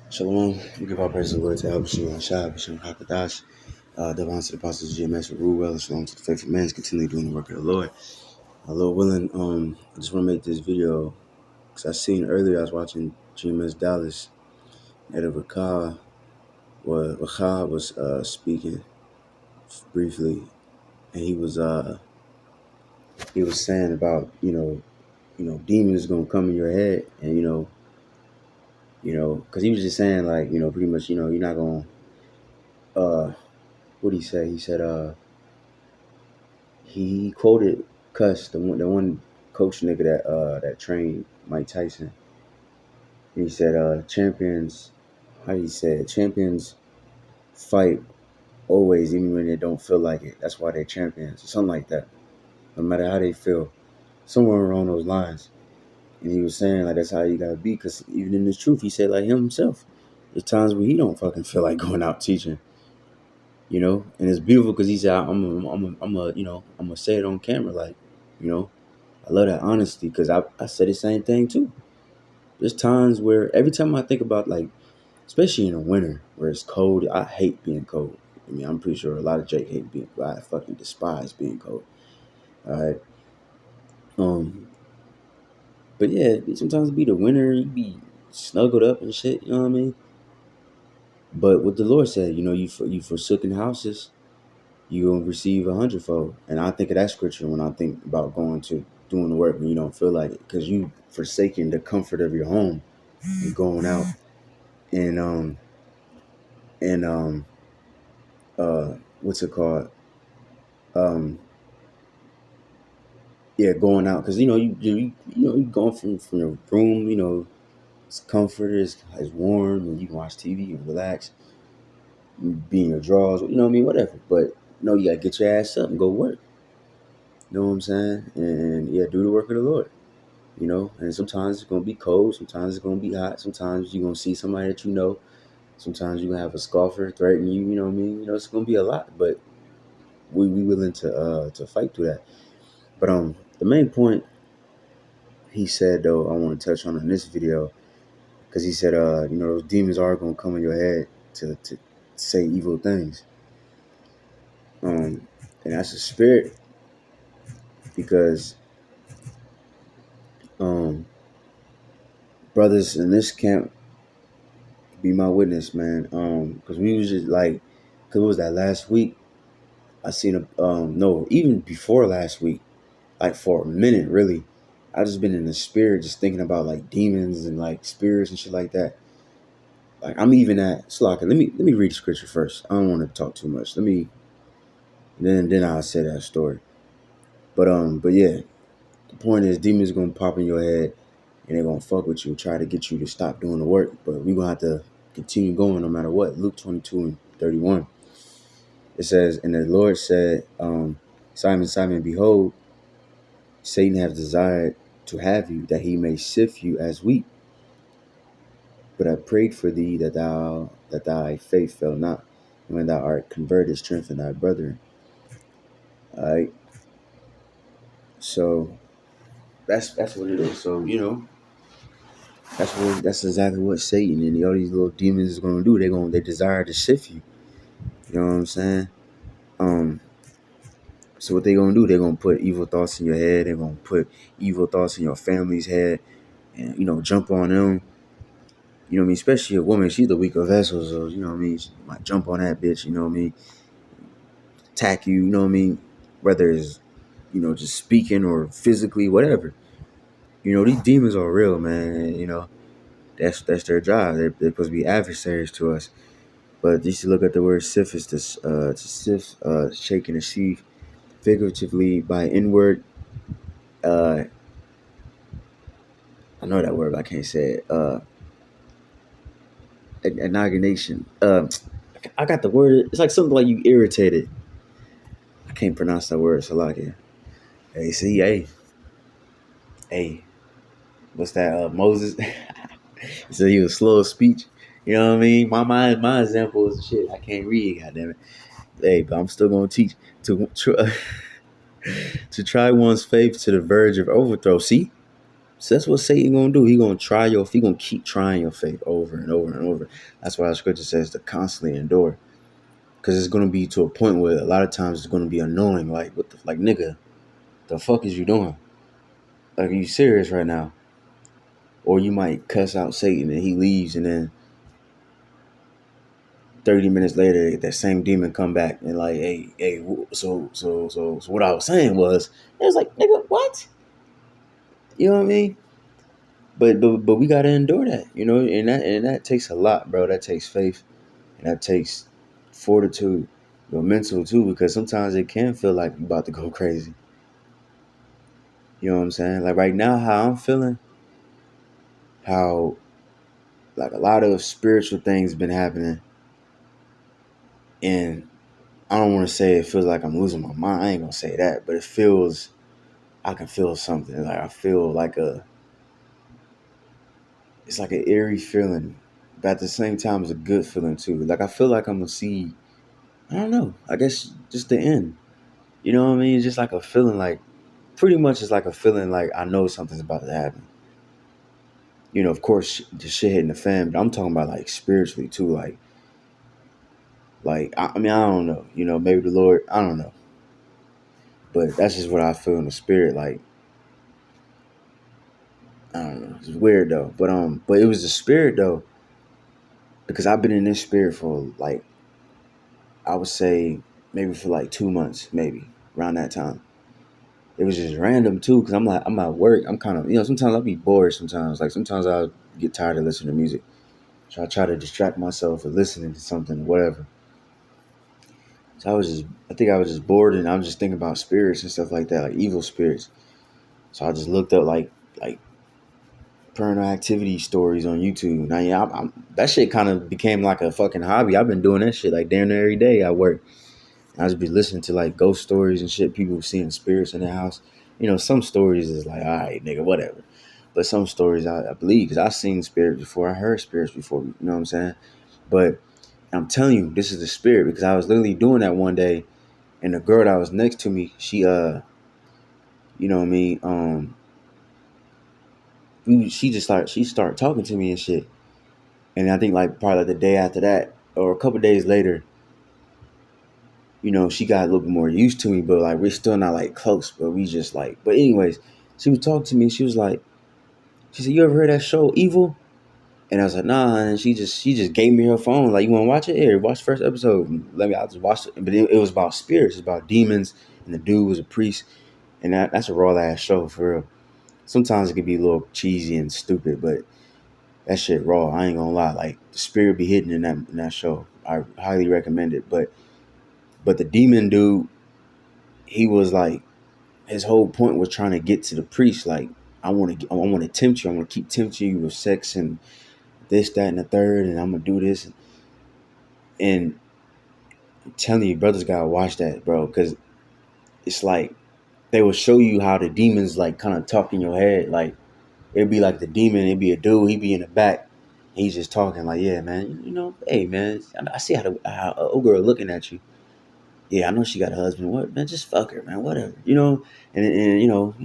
Shalom. We give our praise to the Lord to help Shalom Shah, Shalom Hakadash, Devon to the apostles, GMS, with Rule Well, Shalom to the faithful men, continue doing the work of the Lord. Lord willing, I just want to make this video because I seen earlier I was watching GMS Dallas, and Rakah was speaking briefly, and he was saying about demons gonna come in your head, and because he was just saying like pretty much you're not gonna what did he say? He said he quoted Cuss, the one coach nigga that trained Mike Tyson. And he said champions, how he said champions fight always even when they don't feel like it. That's why they're champions or something like that. No matter how they feel, somewhere around those lines. And he was saying like that's how you gotta be, because even in his truth, he said like himself, there's times where he don't fucking feel like going out teaching. And it's beautiful because he said, I'm gonna say it on camera, like, I love that honesty because I said the same thing too. There's times where every time I think about, like, especially in the winter where it's cold, I hate being cold. I mean, I'm pretty sure a lot of Jake hate being cold. I fucking despise being cold. All right. But yeah, sometimes it be the winter, you be snuggled up and shit, you know what I mean? But what the Lord said, you forsaken houses, you will receive 100-fold. And I think of that scripture when I think about going to doing the work when you don't feel like it, because you forsaking the comfort of your home and going out and and what's it called? Yeah, going out because you going from your room, it's comforted, it's warm, and you can watch TV and relax, you be in your drawers, you know what I mean, whatever. But you gotta get your ass up and go work. You know what I'm saying? And yeah, do the work of the Lord. And sometimes it's gonna be cold, sometimes it's gonna be hot, sometimes you're gonna see somebody that sometimes you're gonna have a scoffer threaten you, you know what I mean? It's gonna be a lot, but we willing to fight through that. But the main point he said though I want to touch on in this video, because he said those demons are gonna come in your head to say evil things. And that's a spirit, because brothers in this camp be my witness, man. Because we was just like, because it was that last week. I seen no, even before last week, like for a minute, really, I just been in the spirit, just thinking about like demons and like spirits and shit like that. Like I'm even at Slock. Let me read the scripture first. I don't want to talk too much. Then I'll say that story. But yeah, the point is demons gonna pop in your head and they're gonna fuck with you, try to get you to stop doing the work. But we're gonna have to continue going no matter what. Luke 22:31. It says, and the Lord said, Simon, Simon, behold, Satan hath desired to have you, that he may sift you as wheat. But I prayed for thee that thy faith fail not, and when thou art converted, strengthen thy brethren. All right. So that's what it is. So that's exactly what Satan and all these little demons is gonna do. They desire to sift you. You know what I'm saying? So what they gonna do? They're gonna put evil thoughts in your head. They're gonna put evil thoughts in your family's head, and jump on them. You know what I mean? Especially a woman, she's the weaker vessel, so you know what I mean? She might jump on that bitch, you know what I mean? Attack you, you know what I mean? Whether it's, just speaking or physically, whatever. These demons are real, man. That's their job. They're supposed to be adversaries to us. But you should look at the word sift is to sift, shake and deceive, figuratively by inward. I know that word, but I can't say it. Inaugurnation. I got the word. It's like something like you irritated. I can't pronounce that word. So like it. Hey, see, hey, what's that? Moses. He said he was slow of speech. You know what I mean? My example is shit. I can't read. Goddamn it. Hey, but I'm still gonna teach to try one's faith to the verge of overthrow. See, So that's what Satan gonna do. He gonna keep trying your faith over and over and over. That's why the scripture says to constantly endure. Cause it's gonna be to a point where a lot of times it's gonna be annoying. Like like nigga, the fuck is you doing? Like, are you serious right now? Or you might cuss out Satan and he leaves, and then 30 minutes later, that same demon come back and like, hey, so what I was saying was, it was like, nigga, what? You know what I mean? But we gotta endure that, and that takes a lot, bro. That takes faith, and that takes fortitude, your mental too, because sometimes it can feel like you about to go crazy. You know what I'm saying? Like right now, how I'm feeling, how like a lot of spiritual things been happening, and I don't want to say it feels like I'm losing my mind. I ain't gonna say that, but it feels I can feel something. Like I feel like it's like an eerie feeling, but at the same time, it's a good feeling too. Like I feel like I'm gonna see. I don't know. I guess just the end. You know what I mean? It's just like a feeling like, pretty much it's like a feeling like I know something's about to happen. Of course, the shit hitting the fan, but I'm talking about like spiritually too. Like I mean, I don't know. Maybe the Lord. I don't know, but that's just what I feel in the spirit. Like I don't know. It's weird though, but it was the spirit though, because I've been in this spirit for like, I would say maybe for like 2 months, maybe around that time. It was just random too, because I'm at work. I'm kind of, sometimes I'll be bored. Sometimes, like sometimes I'll get tired of listening to music, so I try to distract myself with listening to something, whatever. So I think I was just bored, and I was just thinking about spirits and stuff like that, like evil spirits. So I just looked up like paranormal activity stories on YouTube. Now, yeah, that shit kind of became like a fucking hobby. I've been doing that shit like damn near every day at work. I just be listening to like ghost stories and shit. People seeing spirits in their house. Some stories is like, all right, nigga, whatever. But some stories I believe, because I've seen spirits before. I heard spirits before. You know what I'm saying? But I'm telling you, this is the spirit, because I was literally doing that one day, and the girl that was next to me, she you know what I mean, she started talking to me and shit. And I think like probably like the day after that, or a couple days later, she got a little bit more used to me, but like we're still not like close, but we just like, but anyways, she was talking to me. She was like, she said, "You ever heard that show Evil?" And I was like, "Nah." And she just gave me her phone. Like, "You want to watch it? Here, watch the first episode." And I just watched it. But it was about spirits. It's about demons. And the dude was a priest. And that's a raw ass show for real. Sometimes it can be a little cheesy and stupid, but that shit raw. I ain't gonna lie. Like the spirit be hidden in that show. I highly recommend it. But the demon dude, he was like, his whole point was trying to get to the priest. Like, I want to tempt you. I want to keep tempting you with sex and this, that, and the third, and I'm gonna do this. And I'm telling you, brothers gotta watch that, bro, because it's like they will show you how the demons like kind of talk in your head. Like it'd be like the demon, it'd be a dude, he'd be in the back. He's just talking like, yeah, man, hey, man, I see how a old girl looking at you. Yeah, I know she got a husband. What, man? Just fuck her, man. Whatever, And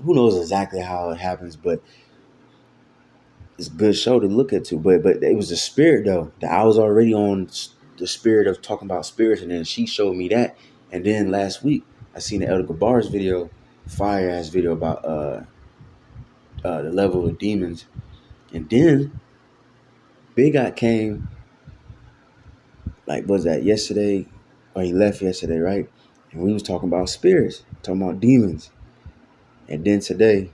who knows exactly how it happens, but it's a good show to look at too. But it was the spirit though. That I was already on the spirit of talking about spirits, and then she showed me that. And then last week I seen the Elder Gabar's video, fire ass video about the level of demons. And then Big Eye came, like, was that yesterday? Or he left yesterday, right? And we was talking about spirits, talking about demons. And then today,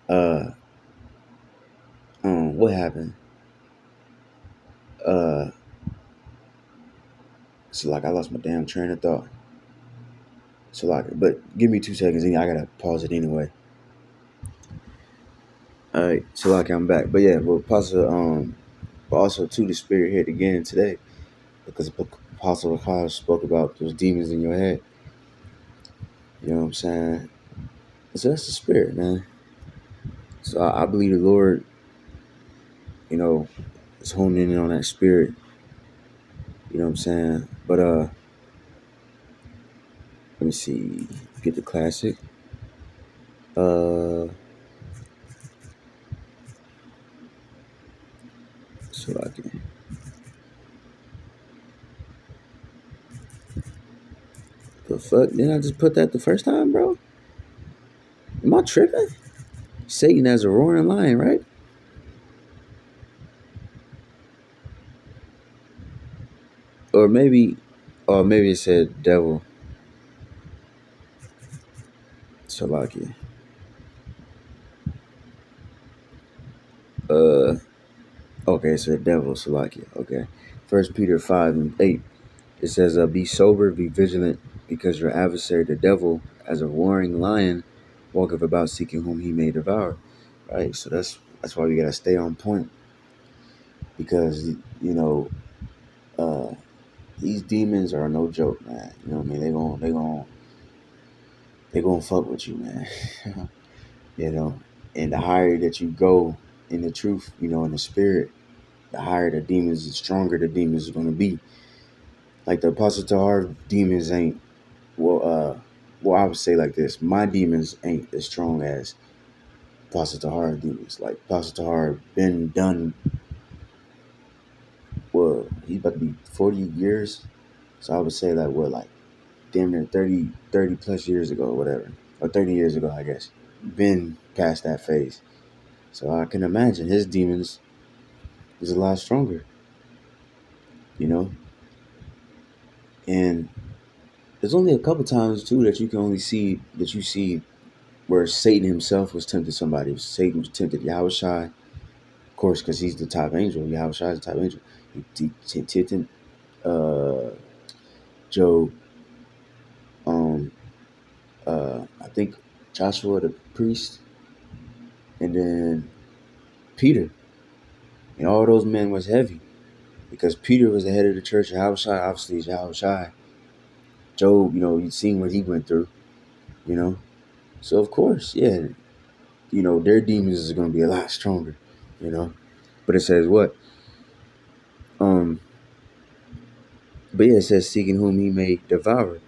uh what happened? Uh so like I lost my damn train of thought. So like, but give me 2 seconds and I gotta pause it anyway. Alright, so like I'm back. But yeah, but also too, the spirit hit again today, because Apostle Paul spoke about those demons in your head. You know what I'm saying? So that's the spirit, man. So I believe the Lord, you know, is honing in on that spirit. You know what I'm saying? But let me see. Get the classic. Uh So like, the fuck? Didn't I just put that the first time, bro? Am I tripping? Satan as a roaring lion, right? Or maybe it said devil. Salakia. Uh, okay, it said devil. Salakia. Okay. First Peter 5:8. It says, "Be sober, be vigilant, because your adversary, the devil, as a roaring lion, walketh about seeking whom he may devour." Right. So that's why we gotta stay on point, because uh, these demons are no joke, man. You know what I mean? They gonna fuck with you, man. you know, and the higher that you go in the truth, in the spirit, the higher the demons, the stronger the demons are gonna be. Like the Apostle Tahar demons ain't well, I would say like this: my demons ain't as strong as Apostle Tahar demons. Like Apostle Tahar been done. Well, he's about to be 40 years, so I would say like damn near 30 plus years ago, or whatever, or 30 years ago, I guess. Been past that phase, so I can imagine his demons is a lot stronger, you know. And there's only a couple times too that you see where Satan himself was tempted somebody. Satan was tempted Yahushua, of course, because he's the top angel. Yahushua is the top angel. He tempted Job, um, I think Joshua the priest, and then Peter. And all those men was heavy because Peter was the head of the church. Yahushua obviously is Yahushua. Job, you've seen what he went through, you know. So of course, yeah, their demons is going to be a lot stronger, you know. But it says what? Um, but yeah, it says seeking whom he may devour.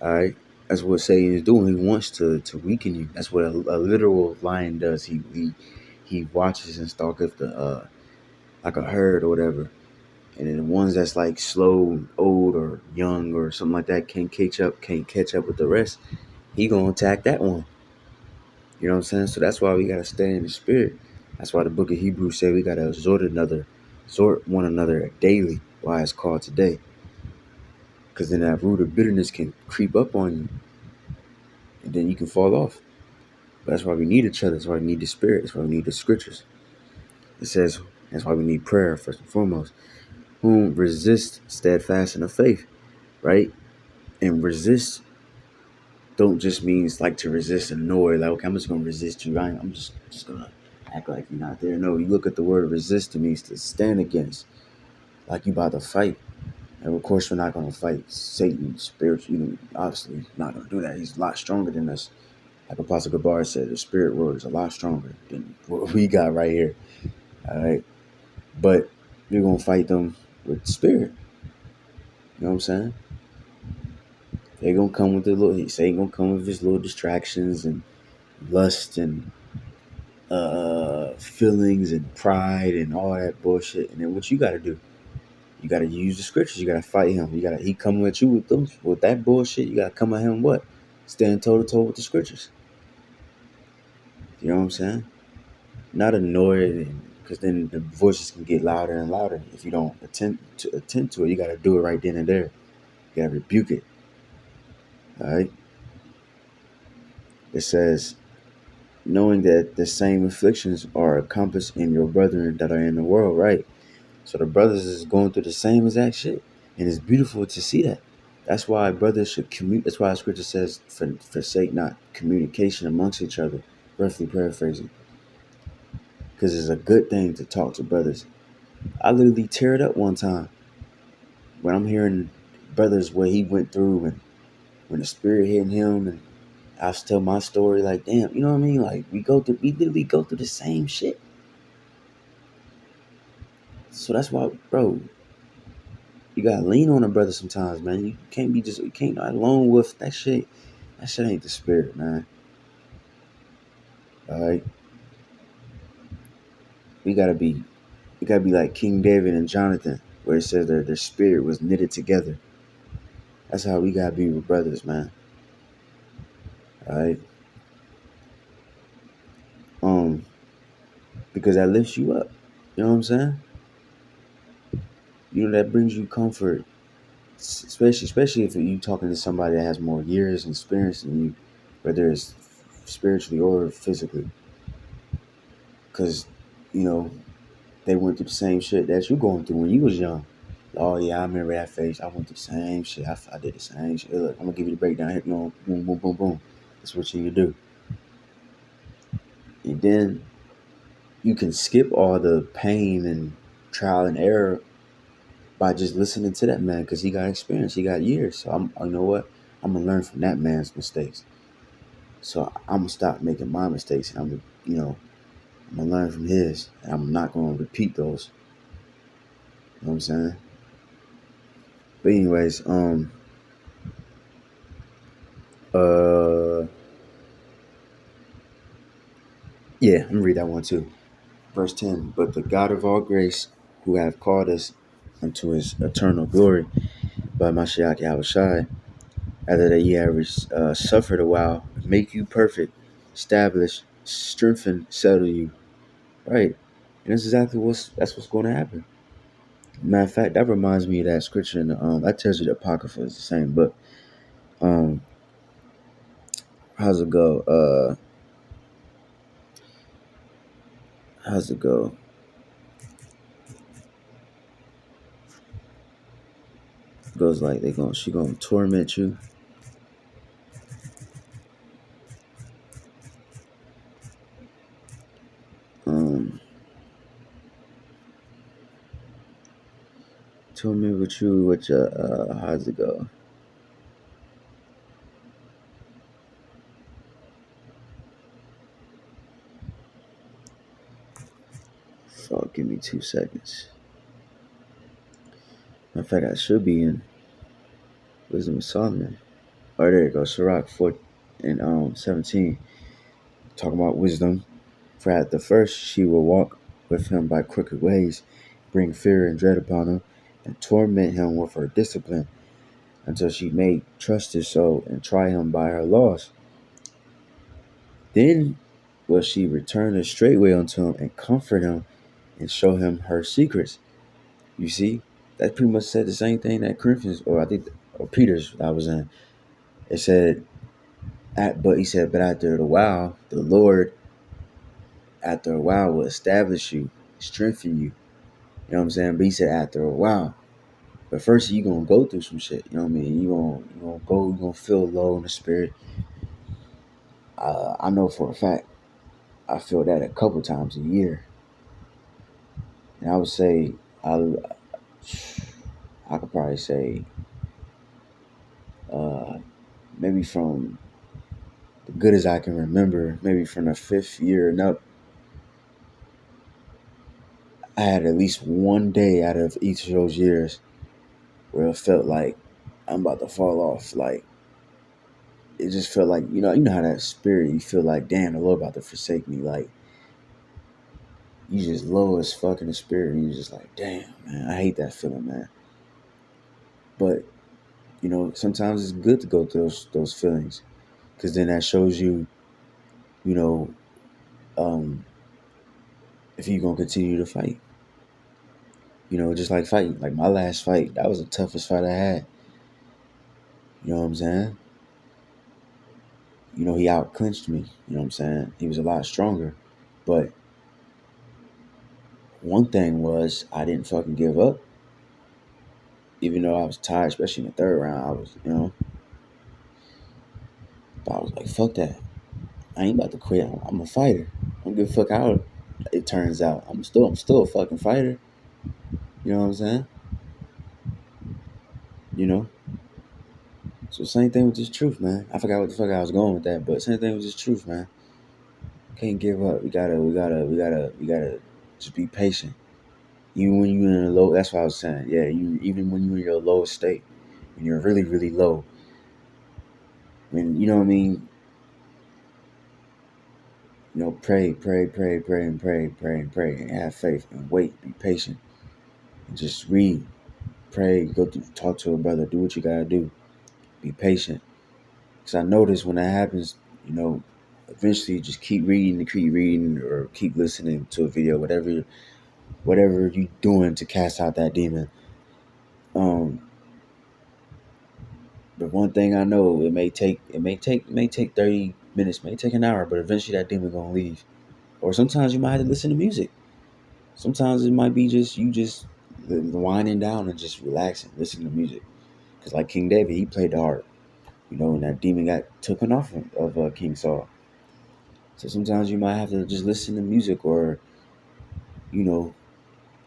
All right, that's what Satan is doing. He wants to weaken you. That's what a literal lion does. He watches and stalketh the like a herd or whatever. And then the ones that's like slow, old, or young, or something like that can't catch up with the rest. He gonna attack that one. You know what I'm saying? So that's why we gotta stay in the spirit. That's why the book of Hebrews said we gotta exhort one another daily. Why it's called today. Because then that root of bitterness can creep up on you, and then you can fall off. But that's why we need each other. That's why we need the spirit. That's why we need the scriptures. It says that's why we need prayer first and foremost. Whom resist steadfast in the faith, right? And resist don't just means like to resist annoy. Like, okay, I'm just gonna resist you. I'm just gonna act like you're not there. No, you look at the word resist, it means to stand against, like you about to fight. And of course, we're not gonna fight Satan spiritually. Obviously, not gonna do that. He's a lot stronger than us. Like Apostle Gabar said, the spirit world is a lot stronger than what we got right here. All right, but we're gonna fight them with spirit. You know what I'm saying? They're gonna come with Satan gonna come with his little distractions and lust and feelings and pride and all that bullshit. And then what you gotta do? You gotta use the scriptures. You gotta fight him. He coming at you with that bullshit. You gotta come at him what? Stand toe to toe with the scriptures. You know what I'm saying? Not annoyed, because then the voices can get louder and louder if you don't attend to it. You gotta do it right then and there. You gotta rebuke it. All right. It says, knowing that the same afflictions are accomplished in your brethren that are in the world, right? So the brothers is going through the same exact shit. And it's beautiful to see that. That's why brothers should commute. That's why scripture says, forsake not communication amongst each other. Roughly paraphrasing. Because it's a good thing to talk to brothers. I literally tear it up one time when I'm hearing brothers what he went through and when the spirit hit him, and I tell my story like, damn, you know what I mean? Like we literally go through the same shit. So that's why, bro, you gotta lean on a brother sometimes, man. You can't not alone with that shit. That shit ain't the spirit, man. All right, we gotta be It gotta be like King David and Jonathan, where it says their spirit was knitted together. That's how we gotta be with brothers, man. All right. Um, because that lifts you up. You know what I'm saying? You know that brings you comfort, especially if you talking to somebody that has more years and experience than you, whether it's spiritually or physically. Because you know they went through the same shit that you going through when you was young. Oh yeah, I remember that phase. I went through the same shit. I did the same shit. Look, I'm gonna give you the breakdown here. You know, boom, boom, boom, boom. That's what you do. And then you can skip all the pain and trial and error by just listening to that man because he got experience. He got years. So you know what? I'm gonna learn from that man's mistakes. So I'm gonna stop making my mistakes, and I'm gonna learn from his, and I'm not gonna repeat those. You know what I'm saying? But anyways, uh, yeah, I'm gonna read that one too. Verse 10. But the God of all grace, who hath called us unto his eternal glory by Mashiach Yahushai, after that ye have suffered a while, make you perfect, establish, strengthen, settle you. Right. And that's what's going to happen. Matter of fact, that reminds me of that scripture in the, that tells you the Apocrypha is the same book. Um, how's it go? How's it go? It goes like she gonna torment you. Um, torment with you with your how's it go? Fuck, give me 2 seconds. In fact, I should be in Wisdom of Solomon. Oh, there you go. Sirach 4 and 17. Talking about wisdom. For at the first she will walk with him by crooked ways, bring fear and dread upon him, and torment him with her discipline, until she may trust his soul and try him by her laws. Then will she return a straight way unto him and comfort him and show him her secrets. You see, that pretty much said the same thing that Corinthians, or I think, or Peter's I was in. It said, but he said, but after a while, the Lord, after a while, will establish you, strengthen you. You know what I'm saying? But he said after a while. But first, you gonna go through some shit. You know what I mean? You gonna feel low in the spirit. I know for a fact, I feel that a couple times a year, and I would say I could probably say uh, maybe from the good as I can remember, maybe from the fifth year and up, I had at least one day out of each of those years where it felt like I'm about to fall off. Like it just felt like you know how that spirit you feel like damn the Lord about to forsake me. Like you just low as fuck in the spirit, and you just like damn man, I hate that feeling, man. But sometimes it's good to go through those feelings because then that shows you, you know, um, if you're gonna continue to fight. Just like fighting. Like my last fight, that was the toughest fight I had. You know what I'm saying? He out clinched me. You know what I'm saying? He was a lot stronger. But one thing was I didn't fucking give up. Even though I was tired, especially in the third round, but I was like, fuck that. I ain't about to quit. I'm a fighter. I don't give a fuck how it turns out. I'm still a fucking fighter. You know what I'm saying? You know? So same thing with this truth, man. I forgot what the fuck I was going with that, but same thing with this truth, man. Can't give up. We gotta just be patient. Even when you're in a low, that's what I was saying. Yeah, even when you're in your lowest state, when you're really, really low, when you know what I mean, pray, and pray, and have faith and wait, be patient, and just read, pray, go through, talk to a brother, do what you gotta do, be patient. Because I notice when that happens, eventually you just keep reading, or keep listening to a video, whatever you doing to cast out that demon. Um, but one thing I know, it may take 30 minutes, may take an hour, but eventually that demon gonna leave. Or sometimes you might have to listen to music. Sometimes it might be just you just winding down and just relaxing, listening to music. Because like King David, he played the harp, and that demon got taken off of King Saul. So sometimes you might have to just listen to music, or you know,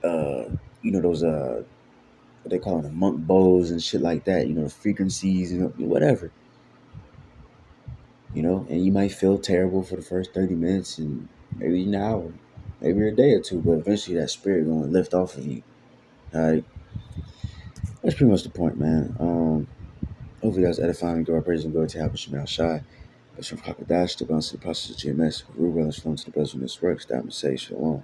those what they call them, monk bowls and shit like that. The frequencies and whatever. And you might feel terrible for the first 30 minutes, and maybe an hour, maybe a day or two, but eventually that spirit gonna lift off of you. All right, that's pretty much the point, man. Hopefully that's edifying. Go our praise and glory to Abba Shemal Shai. But from Kakadash to bounce to the process of GMS, Rubel and Shalom to the brothers in this works. That say Shalom.